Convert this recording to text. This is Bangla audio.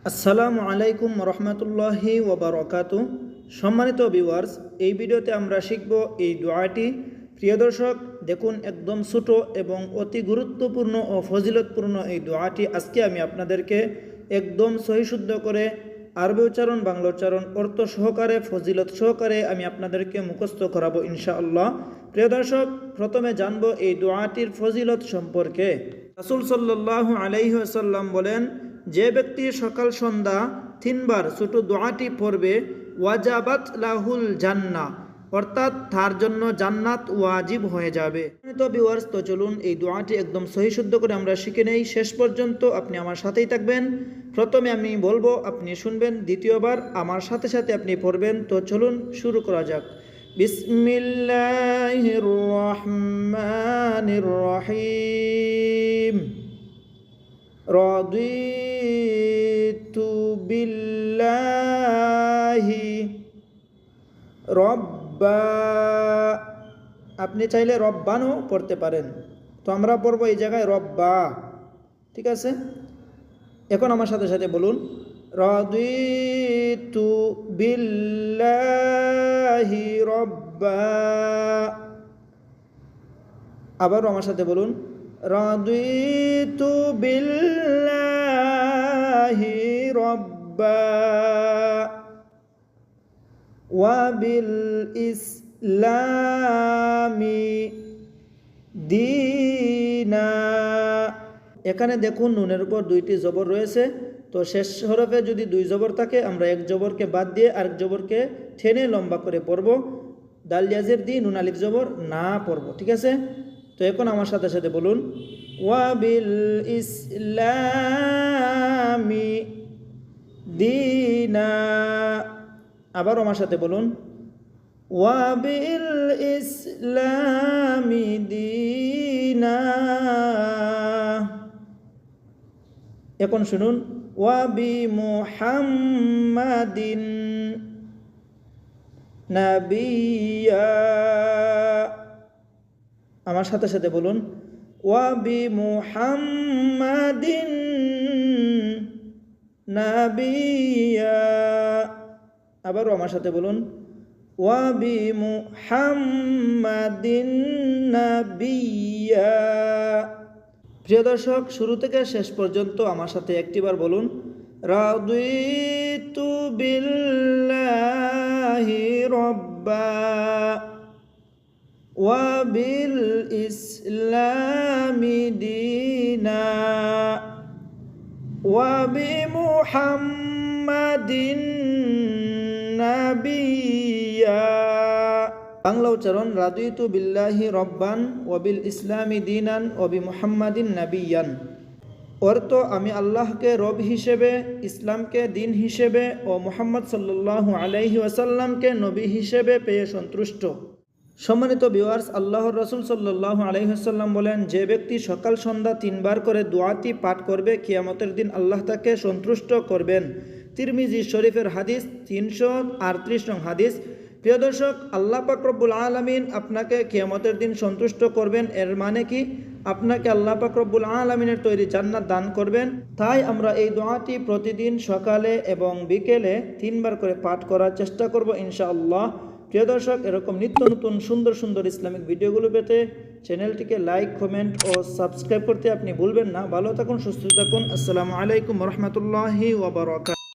আসসালামু আলাইকুম রহমতুল্লাহি ওবারকাতু। সম্মানিত ভিউয়ার্স, এই ভিডিওতে আমরা শিখব এই দোয়াটি। প্রিয় দর্শক, দেখুন একদম ছোট এবং অতি গুরুত্বপূর্ণ ও ফজিলতপূর্ণ এই দোয়াটি আজকে আমি আপনাদেরকে একদম সহিশুদ্ধ করে আরবি উচ্চারণ, বাংলা উচ্চারণ, অর্থ সহকারে, ফজিলত সহকারে আমি আপনাদেরকে মুখস্থ করাবো ইনশাআল্লাহ। প্রিয় দর্শক, প্রথমে জানবো এই দোয়াটির ফজিলত সম্পর্কে। রাসূল সাল্লাল্লাহু আলাইহি ওয়াসাল্লাম বলেন, যে ব্যক্তি সকাল সন্ধ্যা 3 বার ছোট দোয়াটি পড়বে, ওয়াজাবাত লাহুল জান্নাহ, অর্থাৎ তার জন্য জান্নাত ওয়াজিব হয়ে যাবে। তো ভিউয়ার্স, তো চলুন এই দোয়াটি একদম সহিশুদ্ধ করে আমরা শিখে নেই। শেষ পর্যন্ত আপনি আমার সাথেই থাকবেন। প্রথমে আমি বলবো, আপনি শুনবেন, দ্বিতীয়বার আমার সাথে সাথে আপনি পড়বেন। তো চলুন শুরু করা যাক। বিসমিল্লাহির রহমানির রহিম। রাদিতু বিল্লাহি রব্বা। আপনি চাইলে রব্বানও পড়তে পারেন। তো আমরা পড়বো এই জায়গায় রব্বা, ঠিক আছে? এখন আমার সাথে সাথে বলুন, রাদিতু বিল্লাহি রব্বা। আবারও আমার সাথে বলুন, রাদিতু বিল্লাহি রব্বা ওয়া বিল ইসলামি দীনা। এখানে দেখুন নুনের উপর 2টি জবর রয়েছে। তো শেষ হরফে যদি 2 জবর থাকে, আমরা এক জবরকে বাদ দিয়ে আরেক জবরকে টেনে লম্বা করে পড়ব। দাল ইয়াজের দি নুন আলিফ জবর না পড়ব, ঠিক আছে? তো এখন আমার সাথে সাথে বলুন, ওয়া বিল ইসলামি দীনা। আবার আমার সাথে বলুন, ওয়া বিল ইসলামি দীনা। এখন শুনুন, ওয়া বি মুহাম্মাদিন নাবিয়্যা। আমার সাথে সাথে বলুন, ওয়া বি মুহাম্মাদিন নাবিয়্যা। আবারও আমার সাথে বলুন, ওয়া বি মুহাম্মাদিন নাবিয়্যা। প্রিয় দর্শক, শুরু থেকে শেষ পর্যন্ত আমার সাথে একটিবার বলুন, রাদিতু বিল্লাহি রব্বা ওয়া বিল ইসলামি দীনা ওয়া বি মুহাম্মাদিন নাবিয়্যা। বাংলা উচ্চারণ, রাদিতু বিল্লাহি রব্বান ওয়া বিল ইসলামি দীনান ওয়া বি মুহাম্মাদিন নাবিয়্যান। অর্থ, আমি আল্লাহকে রব হিসেবে, ইসলামকে দিন হিসেবে ও মুহাম্মদ সাল্লাল্লাহু আলাইহি ওয়াসাল্লামকে নবী হিসেবে পেয়ে সন্তুষ্ট। সম্মানিত ভিউয়ার্স, আল্লাহর রাসূল সাল্লাল্লাহু আলাইহি ওয়াসাল্লাম বলেন, যে ব্যক্তি সকাল সন্ধ্যা 3 বার করে দোয়াটি পাঠ করবে, কিয়ামতের দিন আল্লাহ তাকে সন্তুষ্ট করবেন। তিরমিজি শরীফের হাদিস, 338 নং হাদিস। প্রিয় দর্শক, আল্লাহ পাক রব্বুল আলামিন আপনাকে কিয়ামতের দিন সন্তুষ্ট করবেন। এর মানে কি? আপনাকে আল্লাহ পাক রব্বুল আলামিনের তৈরি জান্নাত দান করবেন। তাই আমরা এই দোয়াটি প্রতিদিন সকালে এবং বিকেলে 3 বার করে পাঠ করার চেষ্টা করব ইনশাআল্লাহ। প্রিয় দর্শক, এরকম নিত্য নতুন সুন্দর সুন্দর ইসলামিক ভিডিওগুলো পেতে চ্যানেলটিকে লাইক, কমেন্ট ও সাবস্ক্রাইব করতে আপনি ভুলবেন না। ভালো থাকুন, সুস্থ থাকুন। আসসালামু আলাইকুম রহমতুল্লাহি ওয়া বারাকাতুহু।